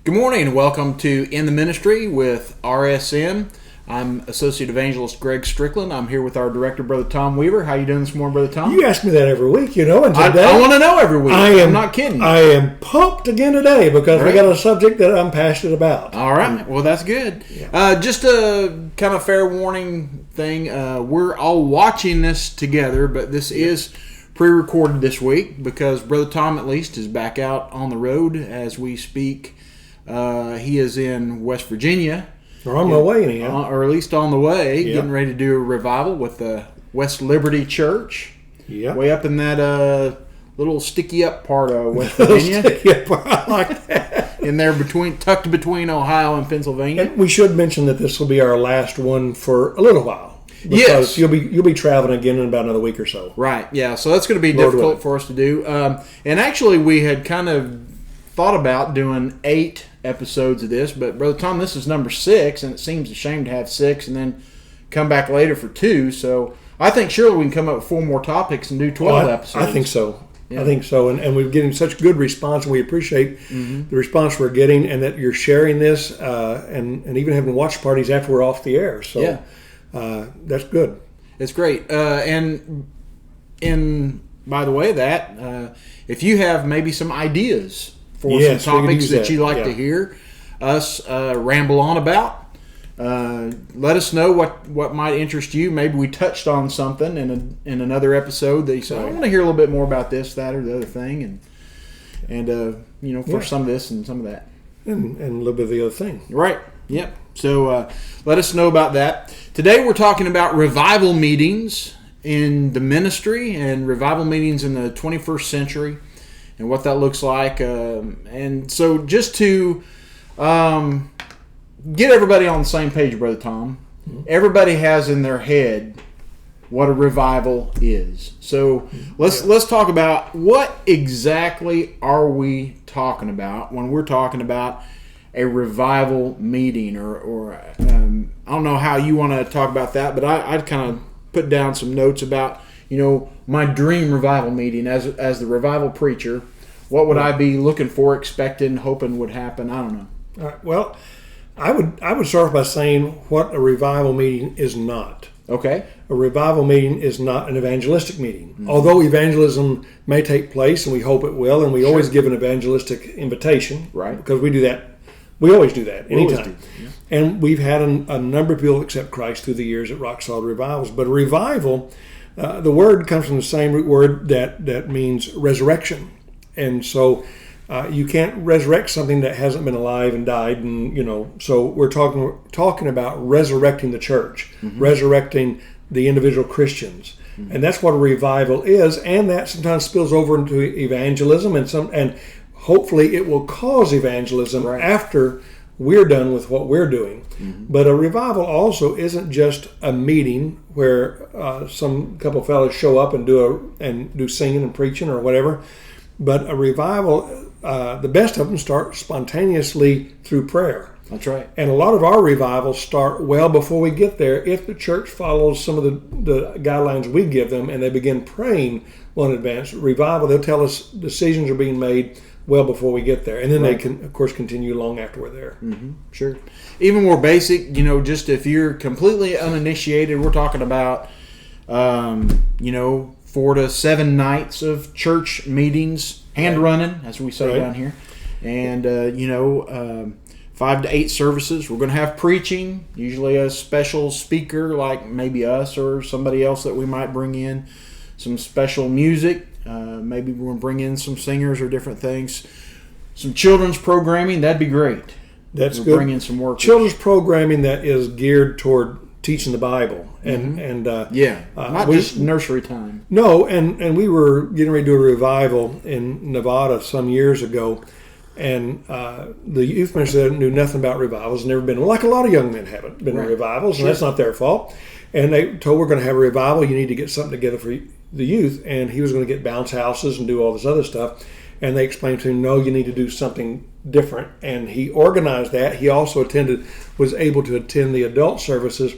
Good morning and welcome to In the Ministry with RSM. I'm Associate Evangelist Greg Strickland. I'm here with our Director, Brother Tom Weaver. How you doing this morning, Brother Tom? You ask me that every week, and today... I want to know every week. I'm not kidding. I am pumped again today because we got a subject that I'm passionate about. All right. Well, that's good. Yeah. Just a kind of fair warning thing. We're all watching this together, but this is pre-recorded this week because Brother Tom, at least, is back out on the road as we speak. He is in West Virginia. Or on my way, anyhow. Or at least on the way, getting ready to do a revival with the West Liberty Church. Yep. Way up in that little sticky up part of West Virginia. I like that. In there tucked between Ohio and Pennsylvania. And we should mention that this will be our last one for a little while. Because you'll be traveling again in about another week or so. Right, yeah. So that's going to be difficult for us to do. And actually, we had kind of thought about doing 8 episodes of this, but Brother Tom, this is number 6, and it seems a shame to have 6 and then come back later for 2. So I think surely we can come up with 4 more topics and do 12 episodes. I think so. Yeah. I think so, and we're getting such good response, and we appreciate the response we're getting, and that you're sharing this, and even having watch parties after we're off the air. So that's good. It's great. And by the way, that if you have maybe some ideas for some topics that you'd like to hear us ramble on about, let us know what might interest you. Maybe we touched on something in another episode that you said, I want to hear a little bit more about this, that, or the other thing, and for some of this and some of that. And a little bit of the other thing. Right, yep. So let us know about that. Today we're talking about revival meetings in the ministry and revival meetings in the 21st century. And what that looks like. And so just to get everybody on the same page, Brother Tom, everybody has in their head what a revival is. So let's talk about what exactly are we talking about when we're talking about a revival meeting, or I don't know how you want to talk about that, but I'd kind of put down some notes about my dream revival meeting as the revival preacher. What would I be looking for, expecting, hoping would happen? I don't know. All right. Well, I would start by saying what a revival meeting is not. Okay. A revival meeting is not an evangelistic meeting. Mm-hmm. Although evangelism may take place, and we hope it will, and we always give an evangelistic invitation. Right. Because we do that. We always do that anytime. Yeah. And we've had a number of people accept Christ through the years at Rock Solid Revivals. But a revival, the word comes from the same root word that means resurrection. And so you can't resurrect something that hasn't been alive and died. And, so we're talking about resurrecting the church, resurrecting the individual Christians. Mm-hmm. And that's what a revival is. And that sometimes spills over into evangelism, and hopefully it will cause evangelism after we're done with what we're doing. Mm-hmm. But a revival also isn't just a meeting where some couple of fellows show up and do singing and preaching or whatever. But a revival, the best of them start spontaneously through prayer. That's right. And a lot of our revivals start well before we get there if the church follows some of the guidelines we give them and they begin praying well in advance. Revival, they'll tell us decisions are being made well before we get there. And then they can, of course, continue long after we're there. Mm-hmm. Sure. Even more basic, just if you're completely uninitiated, we're talking about, 4 to 7 nights of church meetings, hand running, as we say down here, and 5 to 8 services. We're going to have preaching, usually a special speaker like maybe us or somebody else that we might bring in. Some special music, maybe we're going to bring in some singers or different things. Some children's programming, that'd be great. That's good. Bring in some workers. Children's programming that is geared toward teaching the Bible not just nursery time. No, and we were getting ready to do a revival in Nevada some years ago, and the youth minister knew nothing about revivals, never been. Like a lot of young men haven't been in revivals, and that's not their fault. And they told, we're going to have a revival. You need to get something together for the youth, and he was going to get bounce houses and do all this other stuff. And they explained to him, no, you need to do something different. And he organized that. He also was able to attend the adult services.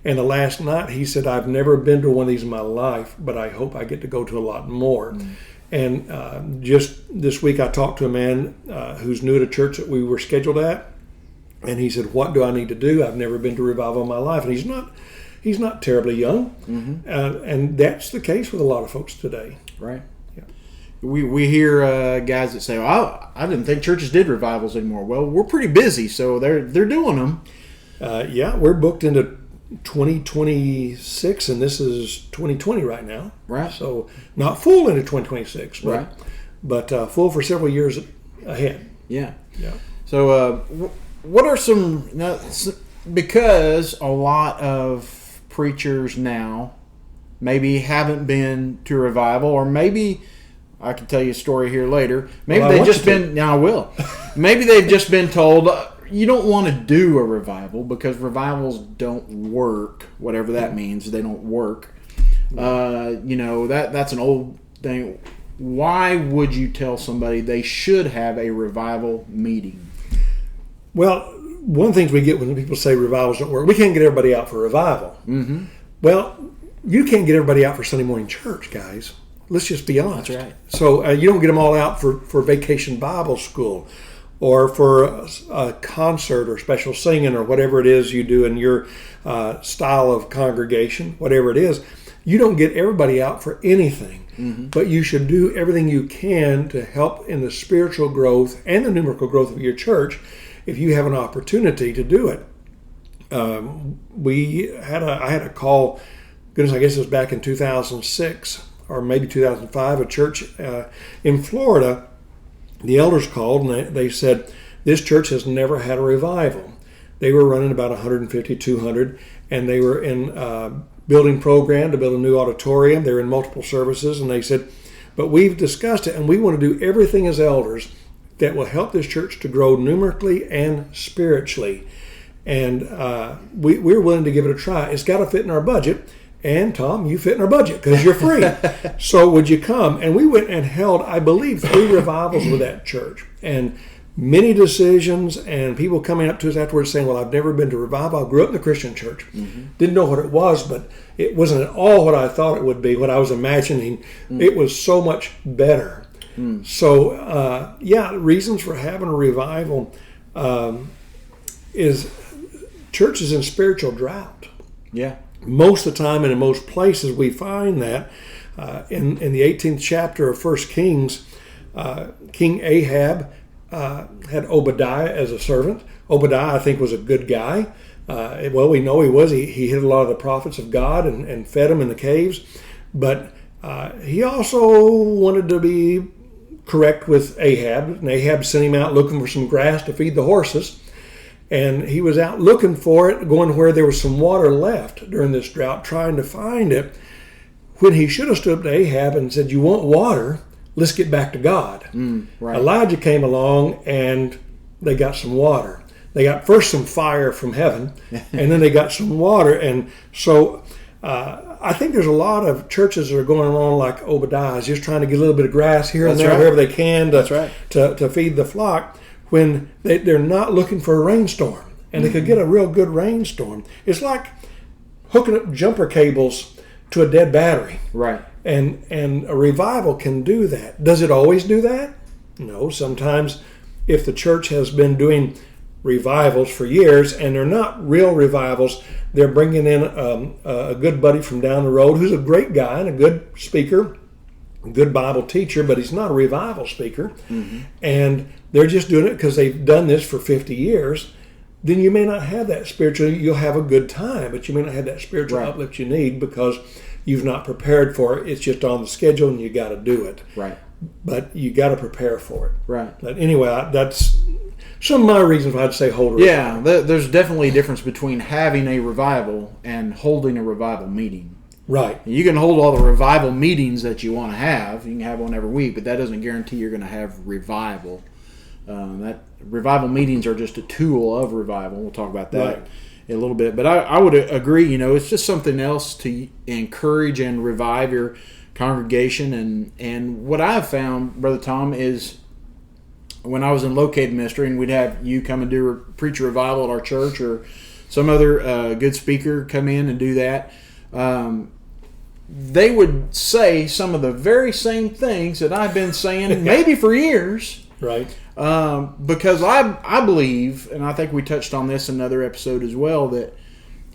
And the last night he said, I've never been to one of these in my life, but I hope I get to go to a lot more. Mm-hmm. And just this week I talked to a man who's new at a church that we were scheduled at, and he said, "What do I need to do? I've never been to revival in my life." And he's not terribly young, and that's the case with a lot of folks today. Right. Yeah. We hear guys that say, "Well, I didn't think churches did revivals anymore." Well, we're pretty busy, so they're doing them. Yeah, we're booked into 2026, and this is 2020 right now. Right. So not full into 2026, but full for several years ahead. Yeah. Yeah. So what are some, because a lot of preachers now maybe haven't been to a revival, or maybe I can tell you a story here later. Maybe they've just been, now I will. Maybe they've just been told, you don't want to do a revival because revivals don't work, whatever that means. They don't work. That's an old thing. Why would you tell somebody they should have a revival meeting? Well, one of the things we get when people say revivals don't work, we can't get everybody out for a revival. Mm-hmm. Well, you can't get everybody out for Sunday morning church, guys. Let's just be honest. That's right. So you don't get them all out for vacation Bible school, or for a concert or special singing or whatever it is you do in your style of congregation, whatever it is. You don't get everybody out for anything, but you should do everything you can to help in the spiritual growth and the numerical growth of your church if you have an opportunity to do it. I had a call, goodness, I guess it was back in 2006 or maybe 2005, a church in Florida. The elders called and they said, this church has never had a revival. They were running about 150, 200, and they were in a building program to build a new auditorium. They were in multiple services, and they said, but we've discussed it, and we want to do everything as elders that will help this church to grow numerically and spiritually. And we're willing to give it a try. It's got to fit in our budget. And Tom, you fit in our budget because you're free. So would you come? And we went and held, I believe, 3 revivals with that church. And many decisions and people coming up to us afterwards saying, well, I've never been to revival. I grew up in the Christian church. Didn't know what it was, but it wasn't at all what I thought it would be, what I was imagining. It was so much better. So, reasons for having a revival is churches in spiritual drought. Yeah. Most of the time and in most places we find that in the 18th chapter of 1 Kings, King Ahab had Obadiah as a servant. Obadiah, I think, was a good guy. Well, we know he was. He hid a lot of the prophets of God and fed them in the caves. But he also wanted to be correct with Ahab. And Ahab sent him out looking for some grass to feed the horses. And he was out looking for it, going where there was some water left during this drought, trying to find it, when he should have stood up to Ahab and said, you want water? Let's get back to God. Right. Elijah came along and they got some water. They got first some fire from heaven, and then they got some water. And so I think there's a lot of churches that are going along like Obadiah's, just trying to get a little bit of grass here and there, wherever they can to feed the flock, when they're not looking for a rainstorm. And they could get a real good rainstorm. It's like hooking up jumper cables to a dead battery. Right. And a revival can do that. Does it always do that? No. Sometimes if the church has been doing revivals for years and they're not real revivals, they're bringing in a good buddy from down the road who's a great guy and a good speaker, a good Bible teacher, but he's not a revival speaker. And they're just doing it because they've done this for 50 years. Then you may not have that spiritual, you'll have a good time, but you may not have that spiritual uplift you need because you've not prepared for it. It's just on the schedule and you got to do it. Right. But you got to prepare for it. Right. But anyway, that's some of my reasons why I'd say hold a revival. Yeah, there's definitely a difference between having a revival and holding a revival meeting. Right. You can hold all the revival meetings that you want to have. You can have one every week, but that doesn't guarantee you're going to have revival. That revival meetings are just a tool of revival. We'll talk about that in a little bit. But I would agree, it's just something else to encourage and revive your congregation. And what I've found, Brother Tom, is when I was in located ministry and we'd have you come and preach a revival at our church or some other good speaker come in and do that, they would say some of the very same things that I've been saying maybe for years. Right. Because I believe, and I think we touched on this in another episode as well, that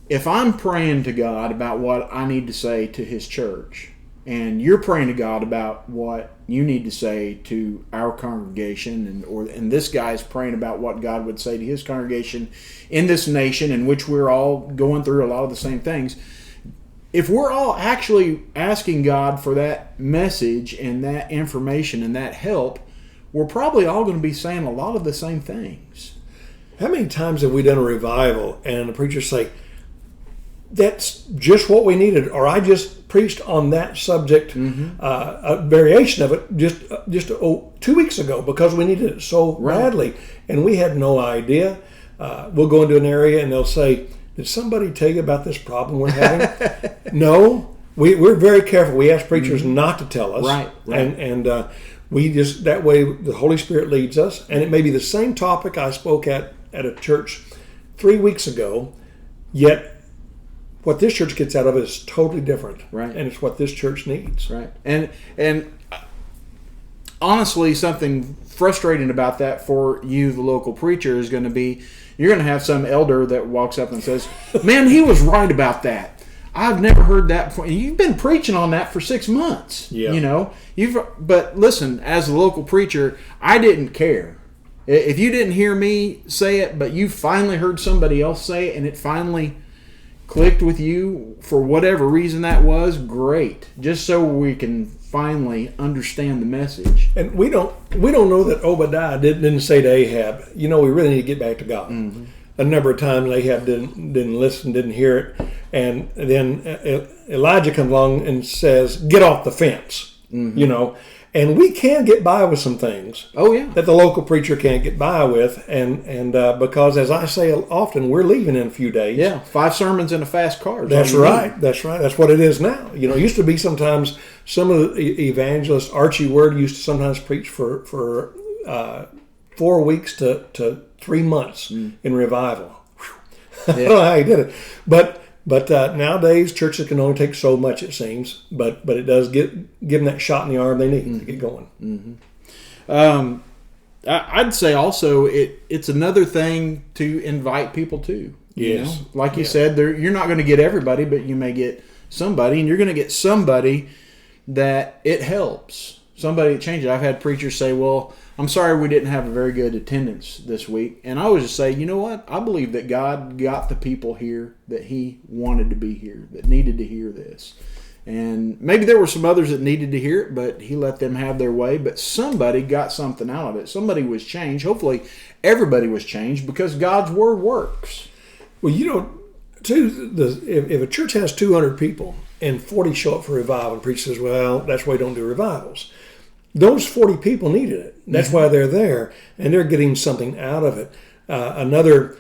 if I'm praying to God about what I need to say to His church, and you're praying to God about what you need to say to our congregation, and this guy's praying about what God would say to his congregation in this nation in which we're all going through a lot of the same things, if we're all actually asking God for that message and that information and that help, we're probably all going to be saying a lot of the same things. How many times have we done a revival and the preacher say, that's just what we needed, or I just preached on that subject, a variation of it just 2 weeks ago because we needed it so badly, and we had no idea. We'll go into an area and they'll say, did somebody tell you about this problem we're having? No. We're very careful. We ask preachers not to tell us. Right. And we just, that way the Holy Spirit leads us, and it may be the same topic I spoke at a church 3 weeks ago, yet what this church gets out of it is totally different. Right. And it's what this church needs. Right. And honestly, something frustrating about that for you, the local preacher, is going to be you're going to have some elder that walks up and says, man, he was right about that. I've never heard that before. You've been preaching on that for 6 months. Yeah. You know, but listen, as a local preacher, I didn't care. If you didn't hear me say it, but you finally heard somebody else say it, and it finally clicked with you for whatever reason that was, great. Just so we can finally understand the message. And we don't know that Obadiah didn't say to Ahab, we really need to get back to God. Mm-hmm. A number of times Ahab didn't listen, didn't hear it, and then Elijah comes along and says, get off the fence. Mm-hmm. And we can get by with some things. Oh yeah, that the local preacher can't get by with, and because, as I say often, we're leaving in a few days. Yeah, 5 sermons in a fast car. That's right. That's right. That's what it is now. It used to be sometimes some of the evangelists, Archie Word used to sometimes preach for 4 weeks to 3 months in revival. I don't know how he did it, but nowadays churches can only take so much, it seems. But it does give them that shot in the arm they need to get going. Mm-hmm. I'd say also it's another thing to invite people to. Yes, like you said, you're not going to get everybody, but you may get somebody, and you're going to get somebody that it helps. Somebody that changes. I've had preachers say, "Well, I'm sorry we didn't have a very good attendance this week," and I always just say, you know what? I believe that God got the people here that He wanted to be here, that needed to hear this. And maybe there were some others that needed to hear it, but He let them have their way. But somebody got something out of it. Somebody was changed. Hopefully, everybody was changed because God's Word works. Well, too, if a church has 200 people and 40 show up for revival, and the preacher says, well, that's why we don't do revivals. Those 40 people needed it. That's why they're there, and they're getting something out of it. Another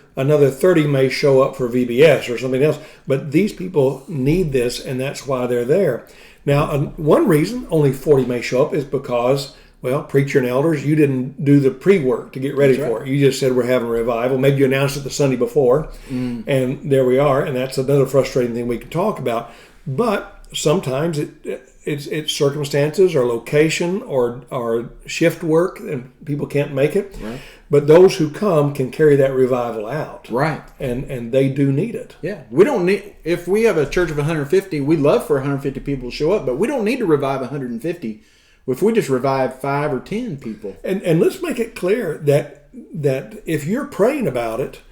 30 may show up for VBS or something else, but these people need this, and that's why they're there. Now, one reason only 40 may show up is because, well, preacher and elders, you didn't do the pre-work to get ready for it. You just said we're having a revival. Maybe you announced it the Sunday before, and there we are, and that's another frustrating thing we can talk about. But sometimes it's circumstances or location or shift work, and people can't make it. Right. But those who come can carry that revival out. Right. And they do need it. Yeah. We don't need, if we have a church of 150, we'd love for 150 people to show up, but we don't need to revive 150 if we just revive 5 or 10 people. And let's make it clear that if you're praying about it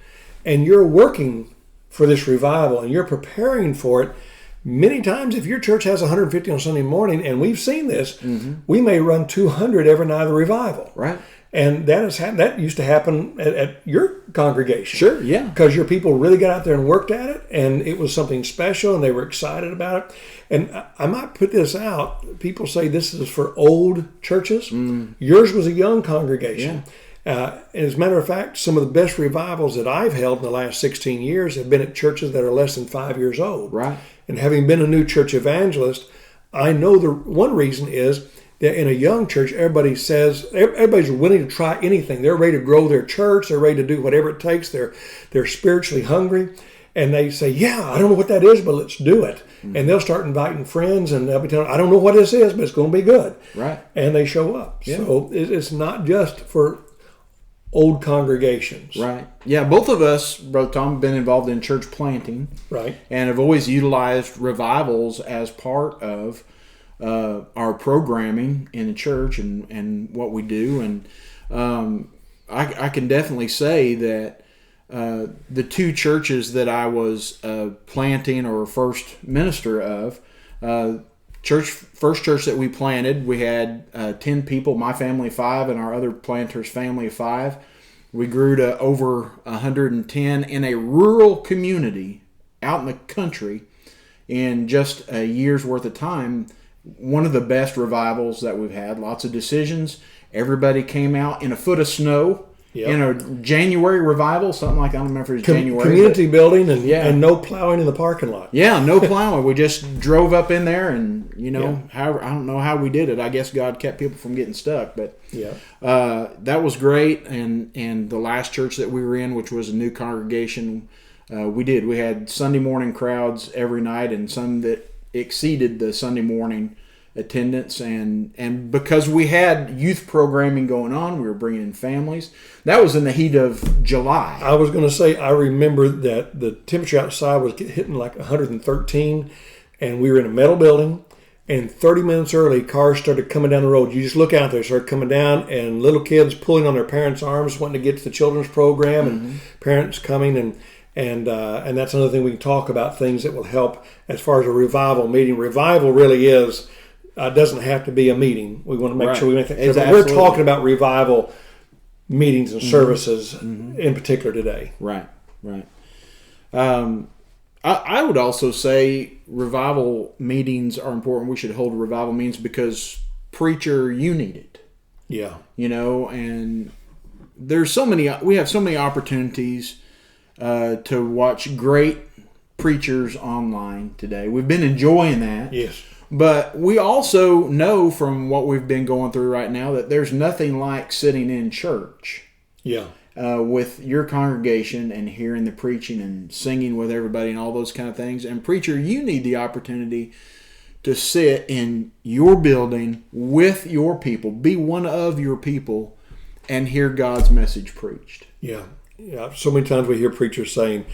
and you're working for this revival and you're preparing for it, many times if your church has 150 on Sunday morning, and we've seen this, we may run 200 every night of the revival. Right. And that used to happen at your congregation. Sure, yeah. Because your people really got out there and worked at it, and it was something special, and they were excited about it. And I might put this out. People say this is for old churches. Yours was a young congregation. Yeah. As a matter of fact, some of the best revivals that I've held in the last 16 years have been at churches that are less than 5 years old. Right. And having been a new church evangelist, I know the one reason is that in a young church, everybody's willing to try anything. They're ready to grow their church. They're ready to do whatever it takes. They're spiritually hungry. and they say, yeah, I don't know what that is, but let's do it. And they'll start inviting friends, and they'll be telling, I don't know what this is, but it's going to be good. Right. And they show up. Yeah. So it's not just for old congregations. Right. Yeah, both of us, Brother Tom, have been involved in church planting. Right. And have always utilized revivals as part of our programming in the church and what we do. And I can definitely say that the two churches that I was planting or first minister of, first church that we planted, we had 10 people, my family 5, and our other planters' family of 5. We grew to over 110 in a rural community out in the country in just a year's worth of time. One of the best revivals that we've had. Lots of decisions. Everybody came out in a foot of snow. Yep. In a January revival, something like, I don't remember if it was January. Community building and no plowing in the parking lot. Yeah, no plowing. We just drove up in there and, however, I don't know how we did it. I guess God kept people from getting stuck. But that was great. And the last church that we were in, which was a new congregation, we had Sunday morning crowds every night, and some that exceeded the Sunday morning attendance, and because we had youth programming going on, we were bringing in families. That was in the heat of July. I was going to say, I remember that the temperature outside was hitting like 113, and we were in a metal building, and 30 minutes early, cars started coming down the road. You just look out there, start coming down, and little kids pulling on their parents' arms, wanting to get to the children's program, and parents coming, and that's another thing we can talk about, things that will help as far as a revival meeting. Revival really is. Doesn't have to be a meeting. We want to make sure we make that clear. But we're talking about revival meetings and services in particular today. Right. I would also say revival meetings are important. We should hold revival meetings because, preacher, you need it. Yeah. And there's we have so many opportunities to watch great preachers online today. We've been enjoying that. Yes. But we also know from what we've been going through right now that there's nothing like sitting in church with your congregation and hearing the preaching and singing with everybody and all those kind of things. And preacher, you need the opportunity to sit in your building with your people, be one of your people, and hear God's message preached. Yeah. So many times we hear preachers saying,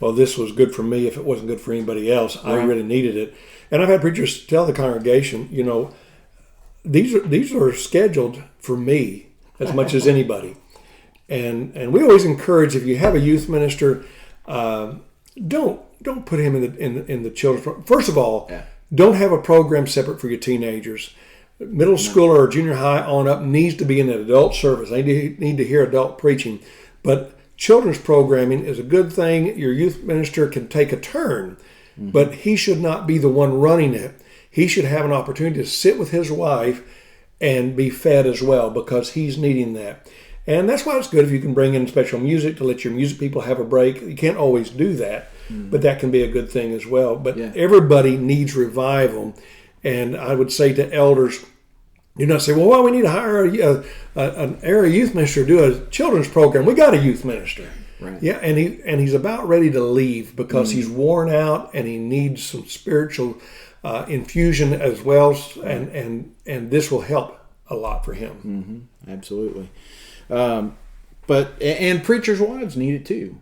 well, this was good for me if it wasn't good for anybody else. Right. I really needed it. And I've had preachers tell the congregation, these are scheduled for me as much as anybody. And we always encourage, if you have a youth minister, don't put him in the children's program. First of all, don't have a program separate for your teenagers. Middle school or junior high on up needs to be in an adult service. They need to hear adult preaching. But children's programming is a good thing. Your youth minister can take a turn. But he should not be the one running it. He should have an opportunity to sit with his wife and be fed as well, because he's needing that. And that's why it's good if you can bring in special music to let your music people have a break. You can't always do that, but that can be a good thing as well. But everybody needs revival. And I would say to elders, do not say, well, we need to hire an area youth minister to do a children's program. We got a youth minister. Right. Yeah, and he's about ready to leave because he's worn out and he needs some spiritual infusion as well, and this will help a lot for him. Absolutely. But preachers' wives need it too.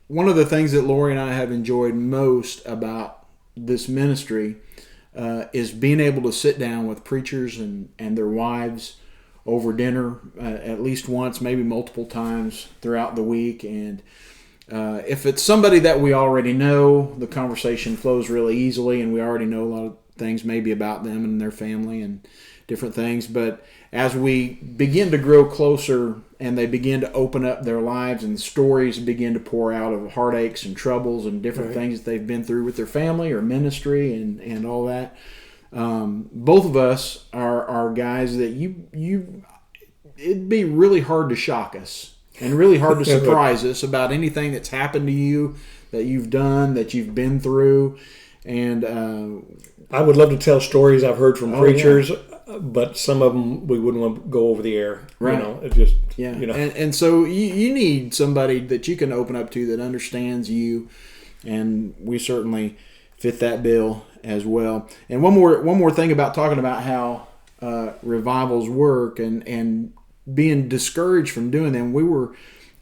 One of the things that Lori and I have enjoyed most about this ministry is being able to sit down with preachers and their wives over dinner at least once, maybe multiple times throughout the week. And if it's somebody that we already know, the conversation flows really easily, and we already know a lot of things maybe about them and their family and different things. But as we begin to grow closer and they begin to open up their lives and stories begin to pour out of heartaches and troubles and different things that they've been through with their family or ministry and all that, both of us are guys that it'd be really hard to shock us and really hard to surprise us about anything that's happened to you, that you've done, that you've been through. And I would love to tell stories I've heard from preachers, but some of them we wouldn't want to go over the air. Right. It just, And so you need somebody that you can open up to that understands you, and we certainly fit that bill as well. And one more thing about talking about how revivals work and being discouraged from doing them. We were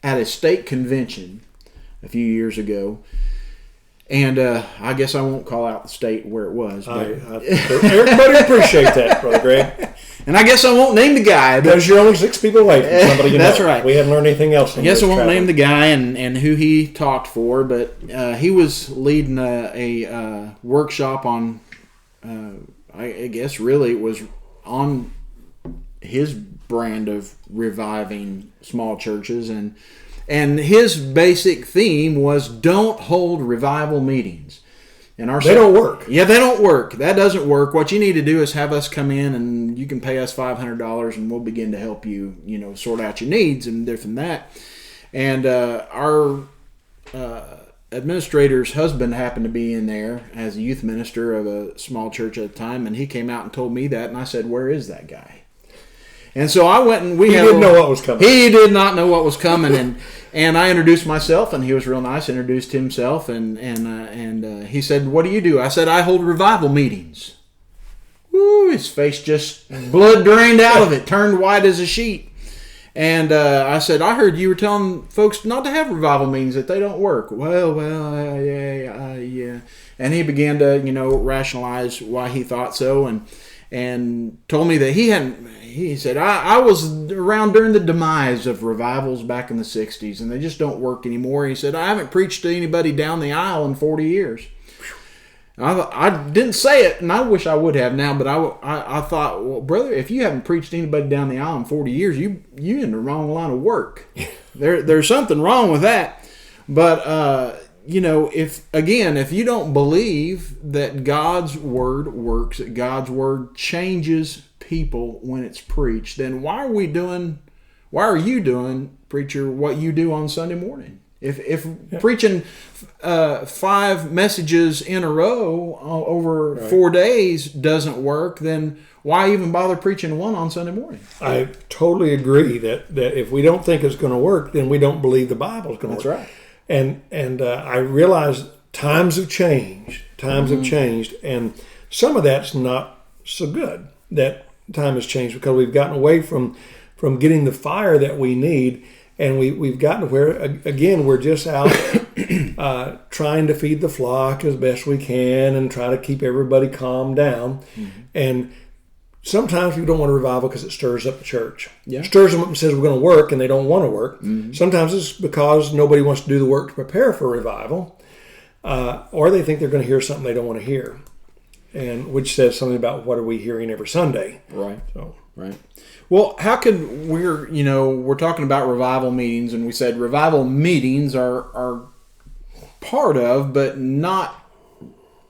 at a state convention a few years ago, and I guess I won't call out the state where it was. But everybody appreciate that, Brother Greg. And I guess I won't name the guy. Because you're only 6 people away from somebody you know. That's right. We haven't learned anything else. I guess I won't name the guy and who he talked for, but he was leading a workshop on, I guess really it was on his brand of reviving small churches. And his basic theme was don't hold revival meetings. They don't work. Yeah, they don't work. That doesn't work. What you need to do is have us come in and you can pay us $500 and we'll begin to help you, sort out your needs and different that. And our administrator's husband happened to be in there as a youth minister of a small church at the time, and he came out and told me that, and I said, "Where is that guy?" And so I went and he didn't know what was coming. He did not know what was coming, and I introduced myself, and he was real nice. Introduced himself, and he said, "What do you do?" I said, "I hold revival meetings." Woo! His face just blood drained out of it, turned white as a sheet. And I said, "I heard you were telling folks not to have revival meetings, that they don't work." Well, yeah. And he began to, rationalize why he thought so, and told me that he said, I was around during the demise of revivals back in the 60s, and they just don't work anymore. He said, "I haven't preached to anybody down the aisle in 40 years. I didn't say it, and I wish I would have now, but I thought, well, brother, if you haven't preached to anybody down the aisle in 40 years, you in the wrong line of work. There's something wrong with that. But, if you don't believe that God's word works, that God's word changes people when it's preached, then why are you doing, preacher, what you do on Sunday morning? If preaching 5 messages in a row over 4 days doesn't work, then why even bother preaching one on Sunday morning? I totally agree that if we don't think it's going to work, then we don't believe the Bible's going to work. That's right. And I realize times have changed. And some of that's not so good. That time has changed because we've gotten away from getting the fire that we need. And we've gotten to where, again, we're just out trying to feed the flock as best we can and try to keep everybody calmed down. Mm-hmm. And sometimes we don't want a revival because it stirs up the church. Yeah. It stirs them up and says we're going to work, and they don't want to work. Mm-hmm. Sometimes it's because nobody wants to do the work to prepare for revival, or they think they're going to hear something they don't want to hear, and which says something about what are we hearing every Sunday. Right. Right. Well, how could we're talking about revival meetings, and we said revival meetings are part of, but not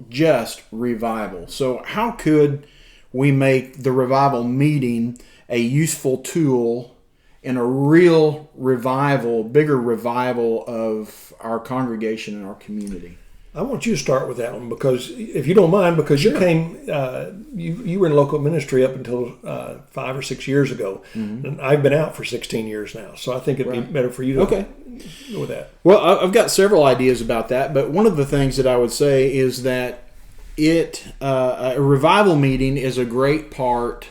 just revival. So how could we make the revival meeting a useful tool in a real revival, bigger revival of our congregation and our community? I want you to start with that one, because if you don't mind, because you came, you were in local ministry up until 5 or 6 years ago, mm-hmm. and I've been out for 16 years now, so I think it'd be better for you to go with that. Well, I've got several ideas about that, but one of the things that I would say is that a revival meeting is a great part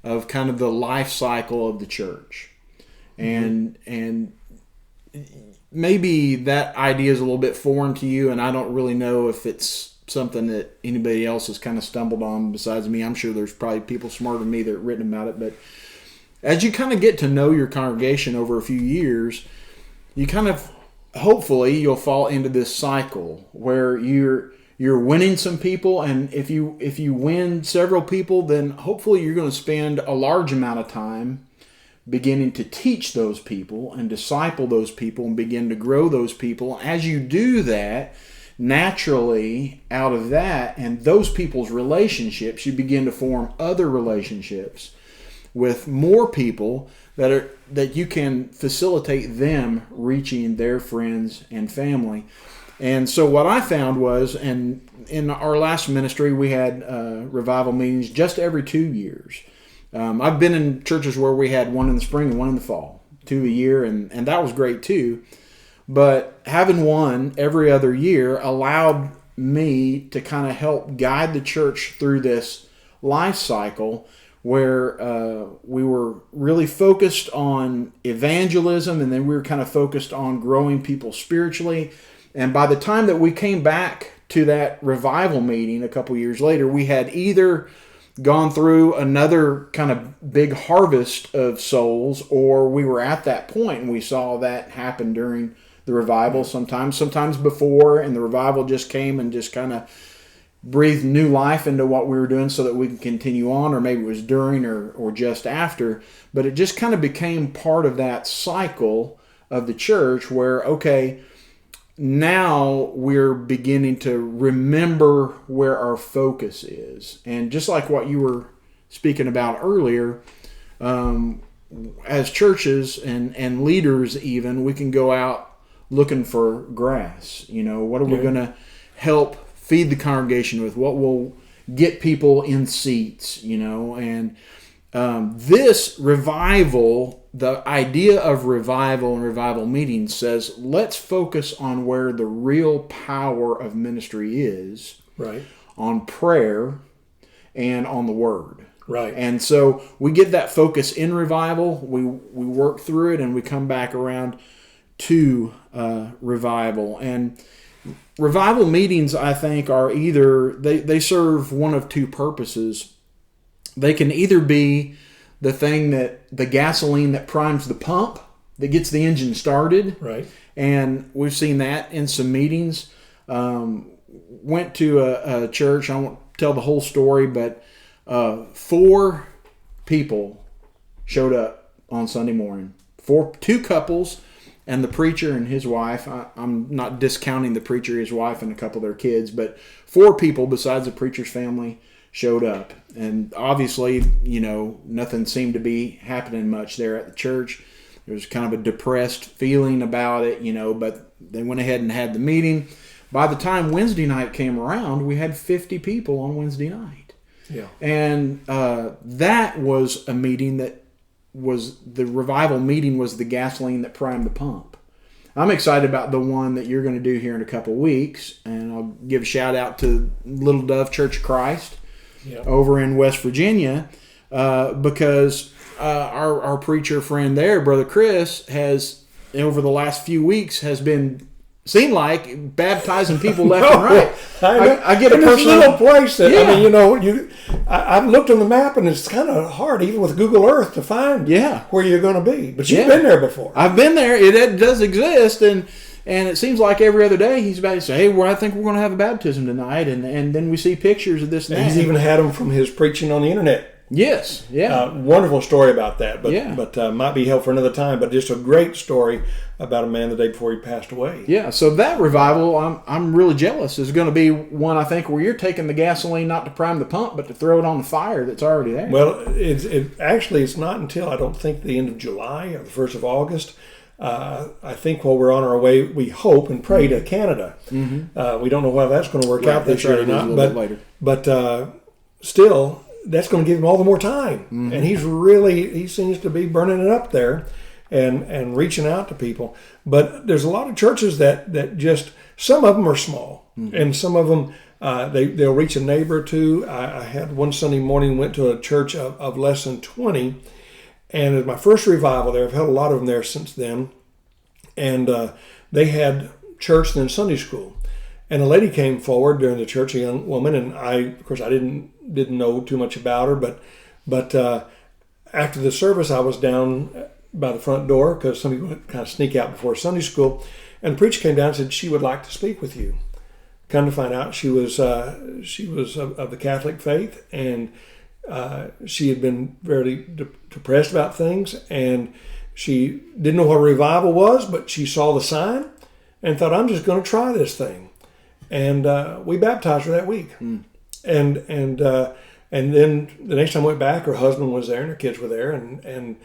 of kind of the life cycle of the church, and maybe that idea is a little bit foreign to you, and I don't really know if it's something that anybody else has kind of stumbled on besides me. I'm sure there's probably people smarter than me that have written about it, but as you kind of get to know your congregation over a few years, you kind of, hopefully, you'll fall into this cycle where you're winning some people, and if you win several people, then hopefully you're going to spend a large amount of time beginning to teach those people and disciple those people and begin to grow those people. As you do that, naturally, out of that and those people's relationships, you begin to form other relationships with more people that you can facilitate them reaching their friends and family. And so what I found was, and in our last ministry, we had revival meetings just every 2 years. I've been in churches where we had one in the spring and one in the fall, 2 a year, and that was great too. But having one every other year allowed me to kind of help guide the church through this life cycle where we were really focused on evangelism, and then we were kind of focused on growing people spiritually. And by the time that we came back to that revival meeting a couple years later, we had either gone through another kind of big harvest of souls, or we were at that point and we saw that happen during the revival sometimes before, and the revival just came and just kind of breathed new life into what we were doing so that we can continue on, or maybe it was during or just after. But it just kind of became part of that cycle of the church where, okay, now we're beginning to remember where our focus is. And just like what you were speaking about earlier, as churches and leaders even, we can go out looking for grass. What are we going to help feed the congregation with? What will get people in seats? And this revival, the idea of revival and revival meetings says, let's focus on where the real power of ministry is, right? On prayer and on the Word. Right. And so we get that focus in revival, we work through it, and we come back around to revival. And revival meetings, I think, are either, they serve one of two purposes. They can either be the gasoline that primes the pump, that gets the engine started. Right. And we've seen that in some meetings. Went to a church, I won't tell the whole story, but 4 people showed up on Sunday morning. 2 couples and the preacher and his wife. I'm not discounting the preacher, his wife, and a couple of their kids, but 4 people besides the preacher's family showed up. And obviously, nothing seemed to be happening much there at the church. There was kind of a depressed feeling about it, but they went ahead and had the meeting. By the time Wednesday night came around, we had 50 people on Wednesday night. Yeah. And that was a meeting that was, the revival meeting was the gasoline that primed the pump. I'm excited about the one that you're going to do here in a couple weeks, and I'll give a shout out to Little Dove Church of Christ over in West Virginia, because our preacher friend there, Brother Chris, has, over the last few weeks, has been, seemed like, baptizing people left and right. I get a personal little place that, I've looked on the map, and it's kind of hard, even with Google Earth, to find where you're going to be. But you've been there before. I've been there. It does exist, and it seems like every other day he's about to say, hey, I think we're going to have a baptism tonight, and then we see pictures of this and that. He's even had them from his preaching on the internet. Yes, yeah. Wonderful story about that, but might be held for another time. But just a great story about a man the day before he passed away. Yeah, so that revival, I'm really jealous, is going to be one, I think, where you're taking the gasoline not to prime the pump, but to throw it on the fire that's already there. Well, it's not until, I don't think, the end of July or the 1st of August. I think while we're on our way, we hope and pray to Canada. Mm-hmm. We don't know whether that's going to work out this year or not, but still, that's going to give him all the more time. Mm-hmm. And he seems to be burning it up there and reaching out to people. But there's a lot of churches that just, some of them are small, and some of them, they'll reach a neighbor or two. I had one Sunday morning, went to a church of less than 20, and it was my first revival there. I've had a lot of them there since then. And they had church, then Sunday school. And a lady came forward during the church, a young woman, and I didn't know too much about her, but after the service, I was down by the front door because some people kind of sneak out before Sunday school, and the preacher came down and said she would like to speak with you. Come to find out, she was of the Catholic faith, and she had been very depressed about things, and she didn't know what revival was, but she saw the sign and thought, I'm just going to try this thing. And we baptized her that week. And then the next time I went back, her husband was there and her kids were there. And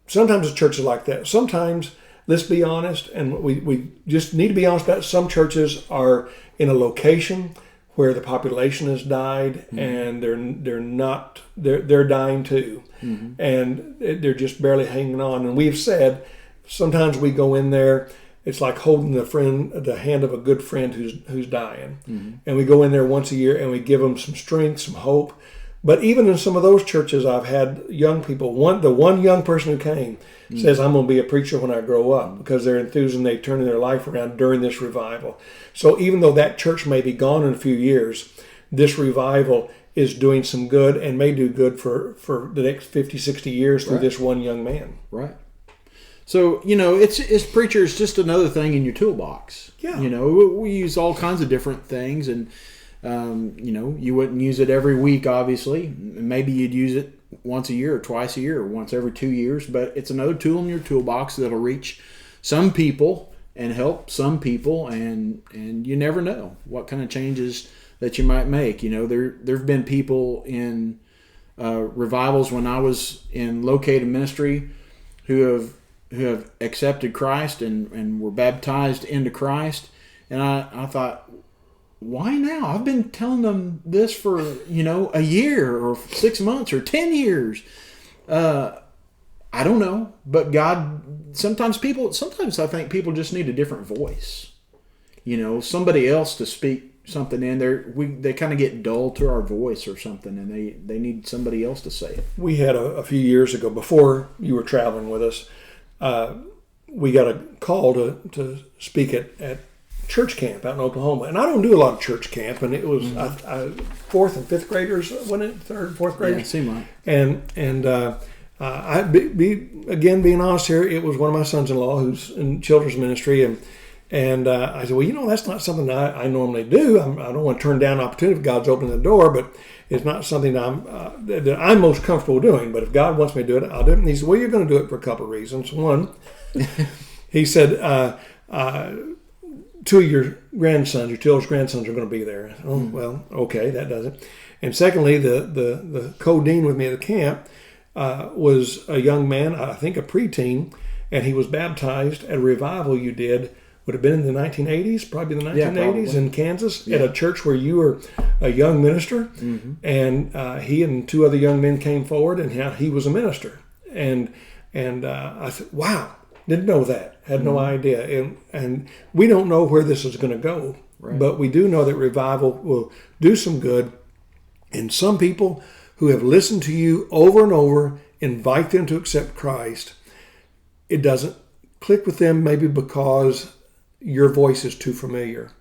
sometimes the church is like that. Sometimes, let's be honest, and we just need to be honest about it. Some churches are in a location where the population has died, and they're dying too, and they're just barely hanging on. And we've said sometimes we go in there it's like holding the hand of a good friend who's dying. And we go in there once a year and we give them some strength, some hope. But even in some of those churches, I've had young people. The one young person who came says, "I'm going to be a preacher when I grow up," because they're enthused and they're turning their life around during this revival. So even though that church may be gone in a few years, this revival is doing some good and may do good for the next 50, 60 years through this one young man. Right. So, it's preacher is just another thing in your toolbox. Yeah. We use all kinds of different things, and, you wouldn't use it every week, obviously. Maybe you'd use it once a year or twice a year or once every 2 years, but it's another tool in your toolbox that'll reach some people and help some people, and you never know what kind of changes that you might make. There've been people in revivals when I was in located ministry who have accepted Christ and were baptized into Christ. And I thought, why now? I've been telling them this for, a year or 6 months or 10 years. I don't know. But God, sometimes I think people just need a different voice. Somebody else to speak something in there. They kind of get dull to our voice or something, and they need somebody else to say it. We had a few years ago, before you were traveling with us, we got a call to speak at church camp out in Oklahoma. And I don't do a lot of church camp, and it was fourth and fifth graders, wasn't it? Third, fourth graders? Yeah, it seemed like. And being honest here, it was one of my sons-in-law who's in children's ministry, and I said, well, that's not something that I normally do. I don't want to turn down opportunity if God's opening the door, but it's not something that I'm most comfortable doing. But if God wants me to do it, I'll do it. And he said, well, you're going to do it for a couple of reasons. One, he said, two of your children's grandsons are going to be there. Oh, well, okay, that does it. And secondly, the co-dean with me at the camp was a young man, I think a preteen, and he was baptized at a revival you did. Would have been in the 1980s, probably the 1980s in Kansas, at a church where you were a young minister. And he and two other young men came forward, and he was a minister. And I said, wow, didn't know that, had no idea. And we don't know where this is going to go, but we do know that revival will do some good. And some people who have listened to you over and over, invite them to accept Christ. It doesn't click with them, maybe because your voice is too familiar.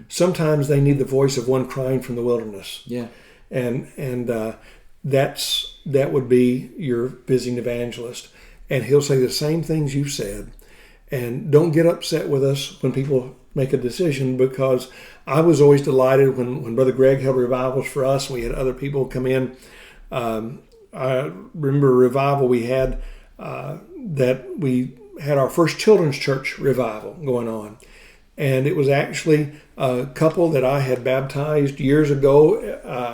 Sometimes they need the voice of one crying from the wilderness. Yeah. And that would be your visiting evangelist. And he'll say the same things you've said. And don't get upset with us when people make a decision, because I was always delighted when Brother Greg held revivals for us and we had other people come in. I remember a revival we had that we had our first children's church revival going on. And it was actually a couple that I had baptized years ago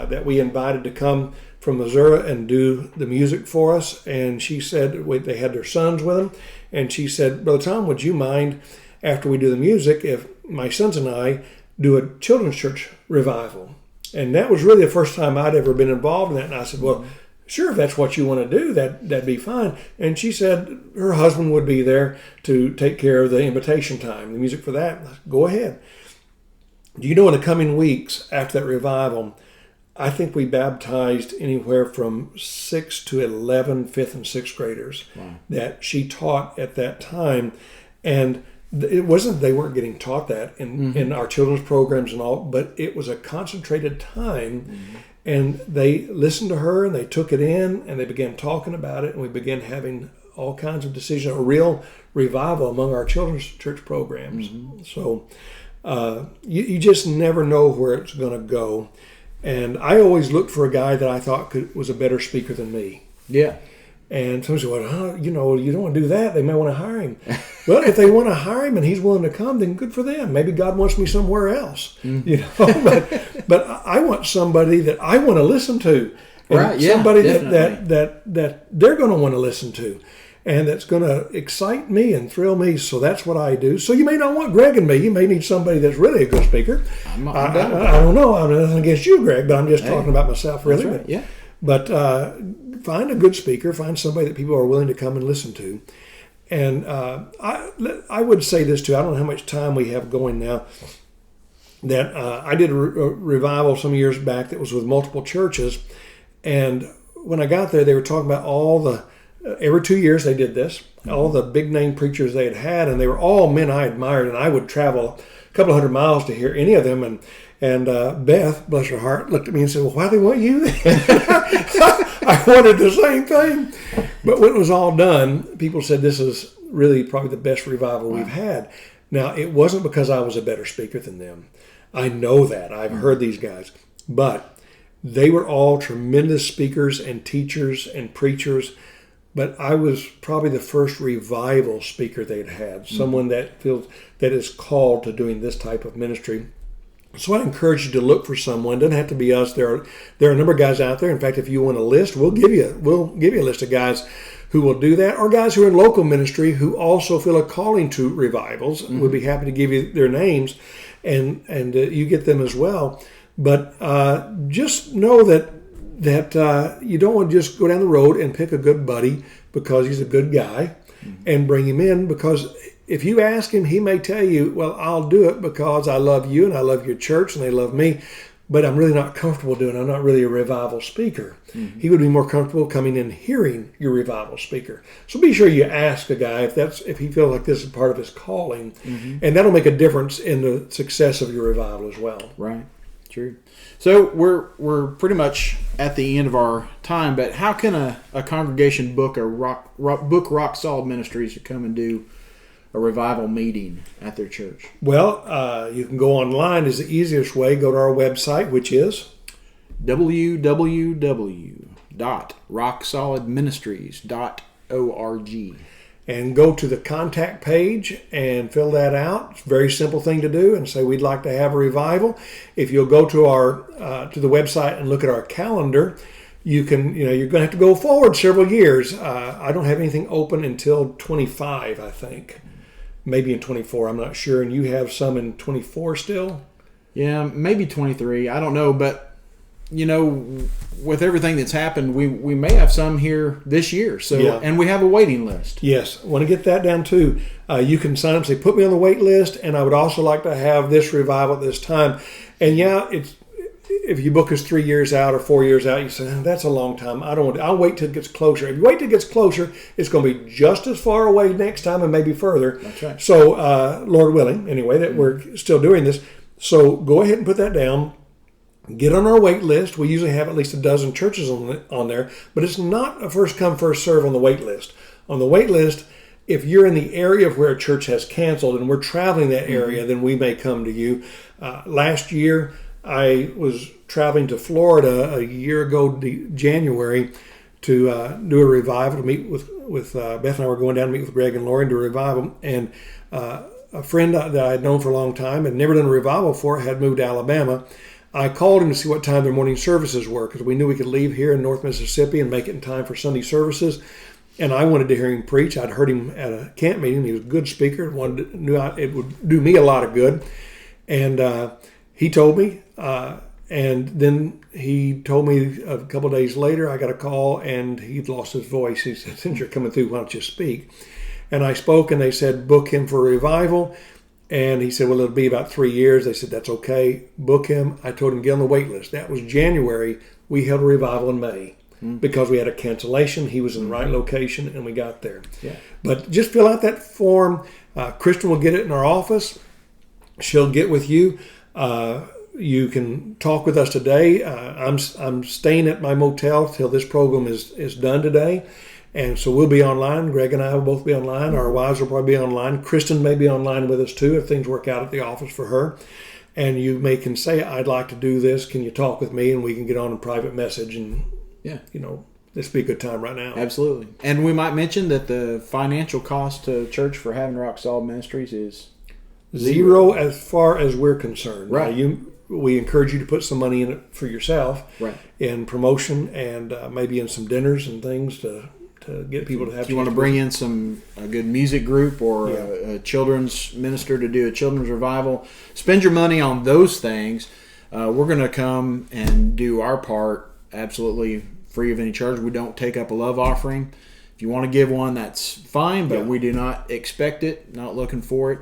that we invited to come from Missouri and do the music for us. And she said, they had their sons with them. And she said, Brother Tom, would you mind, after we do the music, if my sons and I do a children's church revival? And that was really the first time I'd ever been involved in that. And I said, well, sure, if that's what you want to do, that'd be fine. And she said her husband would be there to take care of the invitation time, the music for that. Go ahead. Do you know, in the coming weeks after that revival, I think we baptized anywhere from 6 to 11 fifth and sixth graders that she taught at that time. And it wasn't, they weren't getting taught that in our children's programs and all, but it was a concentrated time. And they listened to her and they took it in and they began talking about it, and we began having all kinds of decisions, a real revival among our children's church programs. So you just never know where it's going to go. And I always looked for a guy that I thought was a better speaker than me. Yeah. And somebody said, well, you don't want to do that. They may want to hire him. Well, if they want to hire him and he's willing to come, then good for them. Maybe God wants me somewhere else. But I want somebody that I want to listen to. And somebody that they're going to want to listen to. And that's going to excite me and thrill me. So that's what I do. So you may not want Greg and me. You may need somebody that's really a good speaker. I don't know. I'm nothing against you, Greg, but I'm just talking about myself, really. That's right. But find a good speaker. Find somebody that people are willing to come and listen to. And I would say this too. I don't know how much time we have going now. That I did a revival some years back that was with multiple churches, and when I got there, they were talking about all the every 2 years they did this, all the big name preachers they had, and they were all men I admired, and I would travel a couple of 100 miles to hear any of them. And Beth, bless her heart, looked at me and said, "Well, why do they want you?" I wanted the same thing. But when it was all done, people said this is really probably the best revival we've had. Now, it wasn't because I was a better speaker than them. I know that. I've heard these guys. But they were all tremendous speakers and teachers and preachers. But I was probably the first revival speaker they'd had, someone that feels that is called to doing this type of ministry. So I encourage you to look for someone. It doesn't have to be us. There are a number of guys out there. In fact, if you want a list, we'll give you a list of guys who will do that, or guys who are in local ministry who also feel a calling to revivals. We'd be happy to give you their names, and you get them as well. But just know that you don't want to just go down the road and pick a good buddy because he's a good guy and bring him in, because if you ask him, he may tell you, "Well, I'll do it because I love you and I love your church and they love me, but I'm really not comfortable doing it. I'm not really a revival speaker." He would be more comfortable coming in hearing your revival speaker. So be sure you ask a guy if he feels like this is part of his calling, and that'll make a difference in the success of your revival as well. Right. True. So we're pretty much at the end of our time, but how can a congregation book Rock Solid Ministries to come and do a revival meeting at their church? Well, you can go online is the easiest way. Go to our website, which is www.rocksolidministries.org, and go to the contact page and fill that out. It's a very simple thing to do, and say we'd like to have a revival. If you'll go to our to the website and look at our calendar, you're going to have to go forward several years. I don't have anything open until 25, I think. Maybe in 24, I'm not sure. And you have some in 24 still? Yeah, maybe 23. I don't know. But, with everything that's happened, we may have some here this year. So, yeah. And we have a waiting list. Yes. I want to get that down too. You can sign up and say, put me on the wait list. And I would also like to have this revival at this time. And if you book us 3 years out or 4 years out, you say, that's a long time. I'll wait till it gets closer. If you wait till it gets closer, it's going to be just as far away next time and maybe further. That's right. So, Lord willing, anyway, that we're still doing this. So go ahead and put that down. Get on our wait list. We usually have at least a dozen churches on there, but it's not a first come, first serve on the wait list. On the wait list, if you're in the area of where a church has canceled and we're traveling that area, then we may come to you. Last year, I was traveling to Florida a year ago, January, to do a revival, to meet with Beth and I were going down to meet with Greg and Lauren to a revival. And a friend that I had known for a long time and never done a revival before had moved to Alabama. I called him to see what time their morning services were, because we knew we could leave here in North Mississippi and make it in time for Sunday services. And I wanted to hear him preach. I'd heard him at a camp meeting. He was a good speaker. Knew it would do me a lot of good. And he told me, and then he told me a couple of days later, I got a call and he'd lost his voice. He said, "Since you're coming through, why don't you speak?" And I spoke, and they said, book him for a revival. And he said, well, it'll be about 3 years. They said, that's okay. Book him. I told him, get on the wait list. That was January. We held a revival in May because we had a cancellation. He was in the right location, and we got there. Yeah. But just fill out that form. Kristen will get it in our office. She'll get with you. You can talk with us today. I'm staying at my motel till this program is done today. And so we'll be online. Greg and I will both be online. Our wives will probably be online. Kristen may be online with us too if things work out at the office for her. And you can say, I'd like to do this. Can you talk with me? And we can get on a private message. And, this would be a good time right now. Absolutely. And we might mention that the financial cost to church for having Rock Solid Ministries is zero as far as we're concerned. Right. We encourage you to put some money in it for yourself. Right. In promotion and maybe in some dinners and things to get people to have. If you want to bring in a good music group or a children's minister to do a children's revival, spend your money on those things. We're going to come and do our part absolutely free of any charge. We don't take up a love offering. If you want to give one, that's fine, but Yeah. we do not expect it, not looking for it.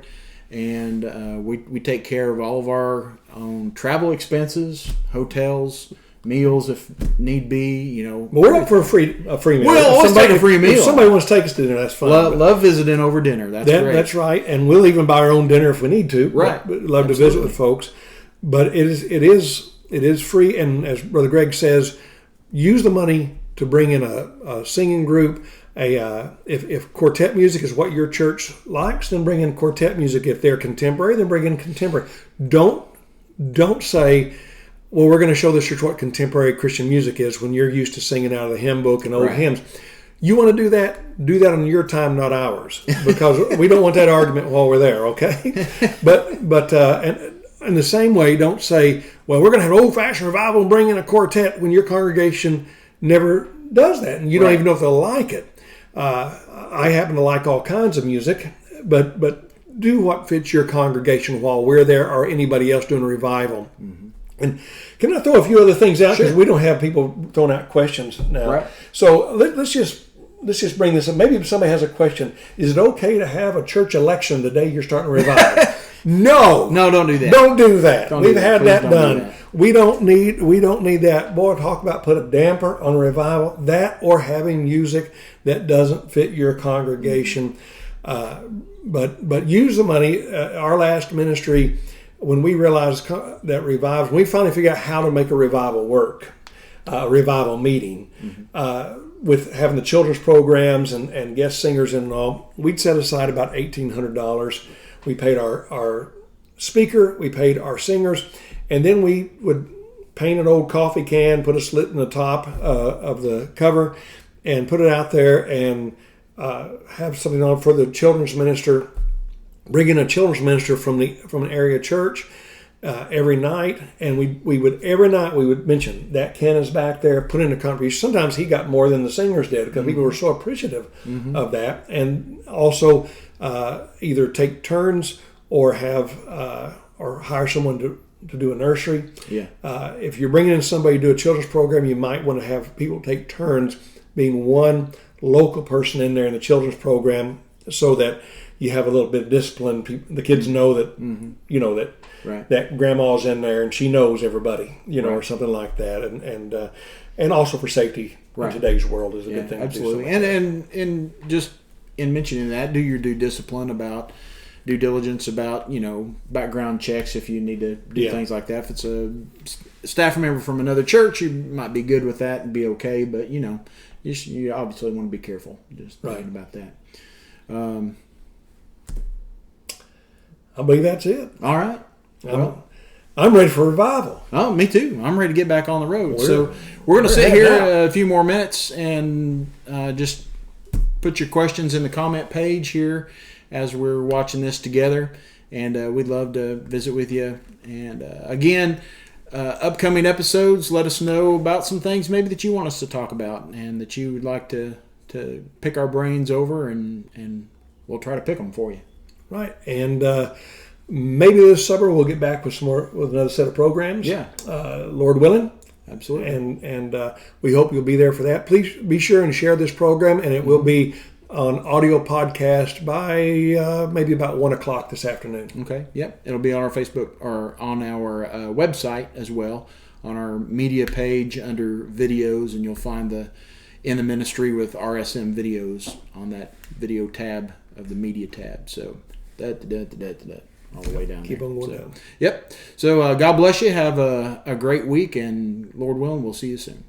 And we take care of all of our own travel expenses, hotels, meals if need be. But we're up for a free meal. We'll always take a free meal. If somebody wants to take us to dinner, that's fine. Love visiting over dinner. That's great. That's right, and we'll even buy our own dinner if we need to. Right. But love to visit with folks. But it is free, and as Brother Greg says, use the money to bring in a singing group. If quartet music is what your church likes, then bring in quartet music. If they're contemporary, then bring in contemporary. Don't say, well, we're going to show this church what contemporary Christian music is when you're used to singing out of the hymn book and old hymns. You want to do that? Do that on your time, not ours, because we don't want that argument while we're there. Okay, but and in the same way, don't say, well, we're going to have an old-fashioned revival and bring in a quartet when your congregation never does that, and you don't even know if they'll like it. I happen to like all kinds of music, but do what fits your congregation while we're there or anybody else doing a revival. Mm-hmm. And can I throw a few other things out, because we don't have people throwing out questions now. Right. So let's just bring this up. Maybe if somebody has a question, is it okay to have a church election the day you're starting a revival? No, don't do that. Don't do that. We've had that Please done. do that. We don't need that. Boy, talk about put a damper on a revival. That or having music that doesn't fit your congregation. But use the money. Our last ministry, when we realized that revivals, we finally figured out how to make a revival work, a revival meeting. With having the children's programs and guest singers and all, we'd set aside about $1,800. We paid our speaker, we paid our singers, and then we would paint an old coffee can, put a slit in the top of the cover, and put it out there and have something on for the children's minister. Bring in a children's minister from an area church every night, and we would mention that Ken is back there, put in a contribution. Sometimes he got more than the singers did because people were so appreciative of that, and also either take turns or have or hire someone to do a nursery. Yeah. If you're bringing in somebody to do a children's program, you might want to have people take turns being one local person in there in the children's program, so that you have a little bit of discipline. The kids know that that grandma's in there and she knows everybody, or something like that, and also for safety in today's world is a good thing. Absolutely, to do and just in mentioning that, do your due diligence about background checks if you need to do things like that. If it's a staff member from another church, you might be good with that and be okay, but you obviously want to be careful. Just thinking about that. I believe that's it. All right. Well, I'm ready for revival. Oh, me too. I'm ready to get back on the road. So we're going to sit here a few more minutes and just put your questions in the comment page here as we're watching this together. And we'd love to visit with you. And again, upcoming episodes, let us know about some things maybe that you want us to talk about and that you would like to pick our brains over, and we'll try to pick them for you. Right, and maybe this summer we'll get back with another set of programs. Yeah, Lord willing. Absolutely. And we hope you'll be there for that. Please be sure and share this program, and it will be on audio podcast by maybe about 1:00 this afternoon. Okay. Yep. It'll be on our Facebook or on our website as well, on our media page under videos, and you'll find the In the Ministry with RSM videos on that video tab of the media tab. So that all the way down. Keep there. on going down. Yep. So God bless you. Have a great week, and Lord willing, we'll see you soon.